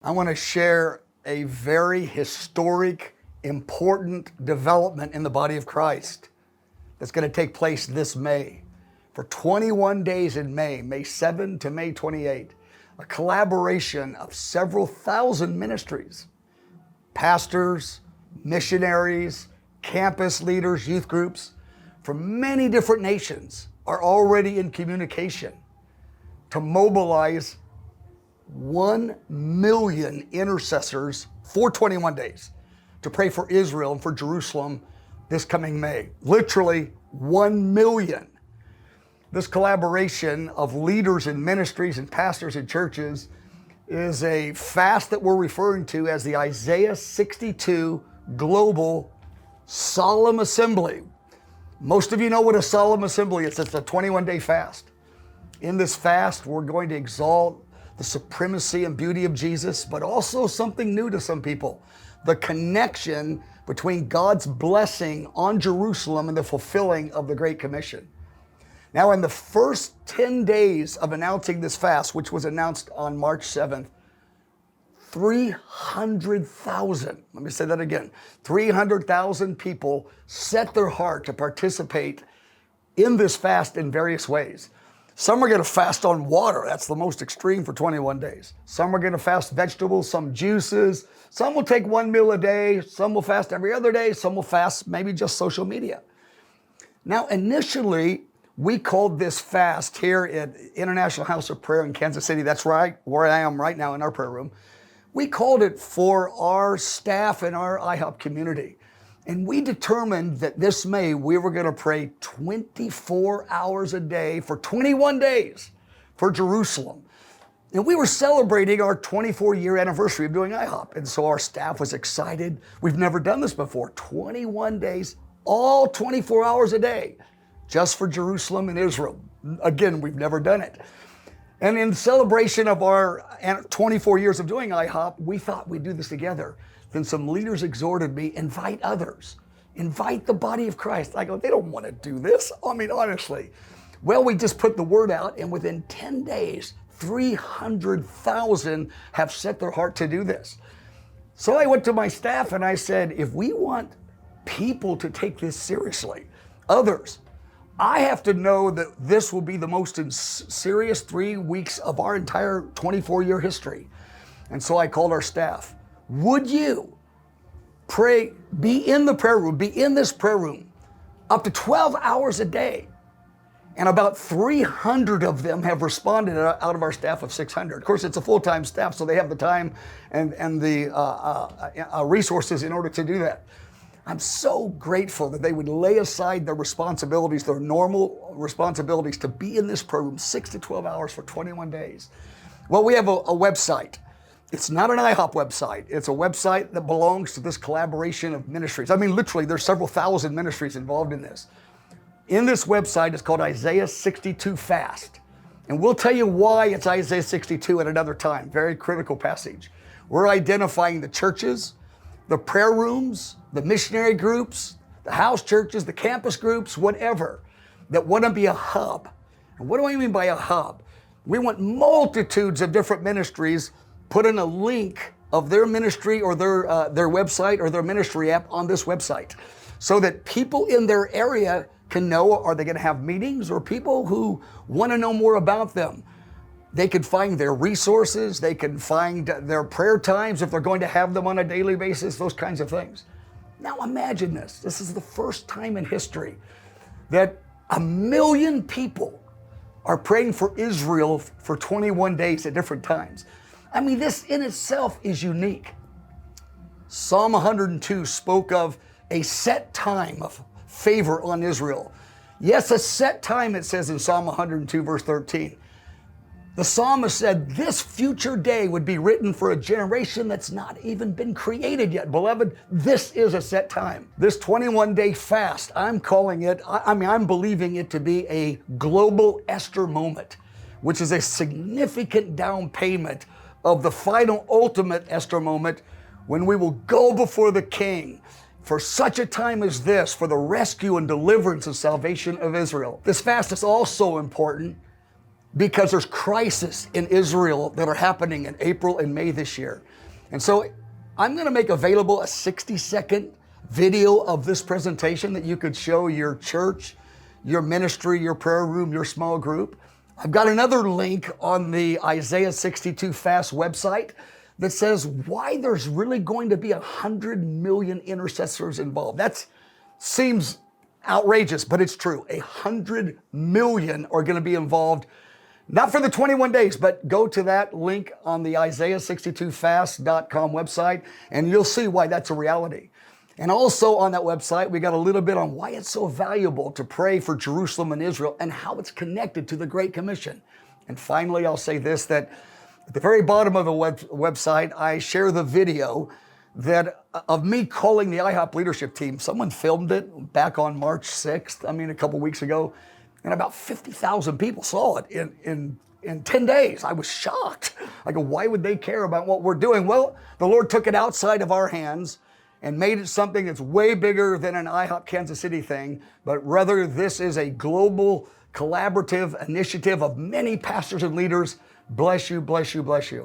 I want to share a very historic, important development in the body of Christ that's going to take place this May. For 21 days in May, May 7 to May 28, a collaboration of several thousand ministries, pastors, missionaries, campus leaders, youth groups from many different nations are already in communication to mobilize 1 million intercessors for 21 days to pray for Israel and for Jerusalem this coming May. Literally 1 million. This collaboration of leaders and ministries and pastors and churches is a fast that we're referring to as the Isaiah 62 Global Solemn Assembly. Most of you know what a solemn assembly is. It's a 21-day fast. In this fast, we're going to exalt the supremacy and beauty of Jesus, but also something new to some people, the connection between God's blessing on Jerusalem and the fulfilling of the Great Commission. Now, in the first 10 days of announcing this fast, which was announced on March 7th, 300,000, let me say that again, 300,000 people set their heart to participate in this fast in various ways. Some are going to fast on water. That's the most extreme for 21 days. Some are going to fast vegetables, some juices. Some will take one meal a day. Some will fast every other day. Some will fast maybe just social media. Now, initially, we called this fast here at International House of Prayer in Kansas City. That's right, where I am right now in our prayer room. We called it for our staff and our IHOP community. And we determined that this May, we were going to pray 24 hours a day for 21 days for Jerusalem. And we were celebrating our 24-year anniversary of doing IHOP. And so our staff was excited. We've never done this before. 21 days, all 24 hours a day, just for Jerusalem and Israel. Again, we've never done it. And in celebration of our 24 years of doing IHOP, we thought we'd do this together. Then some leaders exhorted me, invite others, invite the body of Christ. I go, they don't want to do this. I mean, honestly. Well, we just put the word out, and within 10 days, 300,000 have set their heart to do this. So I went to my staff and I said, if we want people to take this seriously, others, I have to know that this will be the most serious 3 weeks of our entire 24-year history. And so I called our staff. Would you pray, be in the prayer room, be in this prayer room up to 12 hours a day? And about 300 of them have responded out of our staff of 600. Of course, it's a full-time staff, so they have the time and the resources in order to do that. I'm so grateful that they would lay aside their responsibilities, their normal responsibilities, to be in this prayer room 6 to 12 hours for 21 days. Well, we have a website. It's not an IHOP website. It's a website that belongs to this collaboration of ministries. I mean, literally, there's several thousand ministries involved in this. In this website, it's called Isaiah 62 Fast. And we'll tell you why it's Isaiah 62 at another time. Very critical passage. We're identifying the churches, the prayer rooms, the missionary groups, the house churches, the campus groups, whatever, that want to be a hub. And what do I mean by a hub? We want multitudes of different ministries put in a link of their ministry or their website or their ministry app on this website, so that people in their area can know, are they going to have meetings, or people who want to know more about them. They can find their resources, they can find their prayer times if they're going to have them on a daily basis, those kinds of things. Now imagine this. This is the first time in history that 1 million people are praying for Israel for 21 days at different times. I mean, this in itself is unique. Psalm 102 spoke of a set time of favor on Israel. Yes, a set time, it says in Psalm 102, verse 13. The psalmist said this future day would be written for a generation that's not even been created yet. Beloved, this is a set time. This 21-day fast, I'm calling it, I'm believing it to be a global Esther moment, which is a significant down payment of the final ultimate Esther moment, when we will go before the King for such a time as this, for the rescue and deliverance and salvation of Israel. This fast is also important because there's crisis in Israel that are happening in April and May this year. And so I'm going to make available a 60-second video of this presentation that you could show your church, your ministry, your prayer room, your small group. I've got another link on the Isaiah 62 Fast website that says why there's really going to be 100 million intercessors involved. That seems outrageous, but it's true. 100 million are going to be involved, not for the 21 days, but go to that link on the Isaiah62fast.com website, and you'll see why that's a reality. And also on that website, we got a little bit on why it's so valuable to pray for Jerusalem and Israel and how it's connected to the Great Commission. And finally, I'll say this, that at the very bottom of the website, I share the video of me calling the IHOP leadership team. Someone filmed it back on March 6th, a couple weeks ago, and about 50,000 people saw it in 10 days. I was shocked. I go, why would they care about what we're doing? Well, the Lord took it outside of our hands and made it something that's way bigger than an IHOP Kansas City thing, but rather this is a global collaborative initiative of many pastors and leaders. Bless you, bless you, bless you.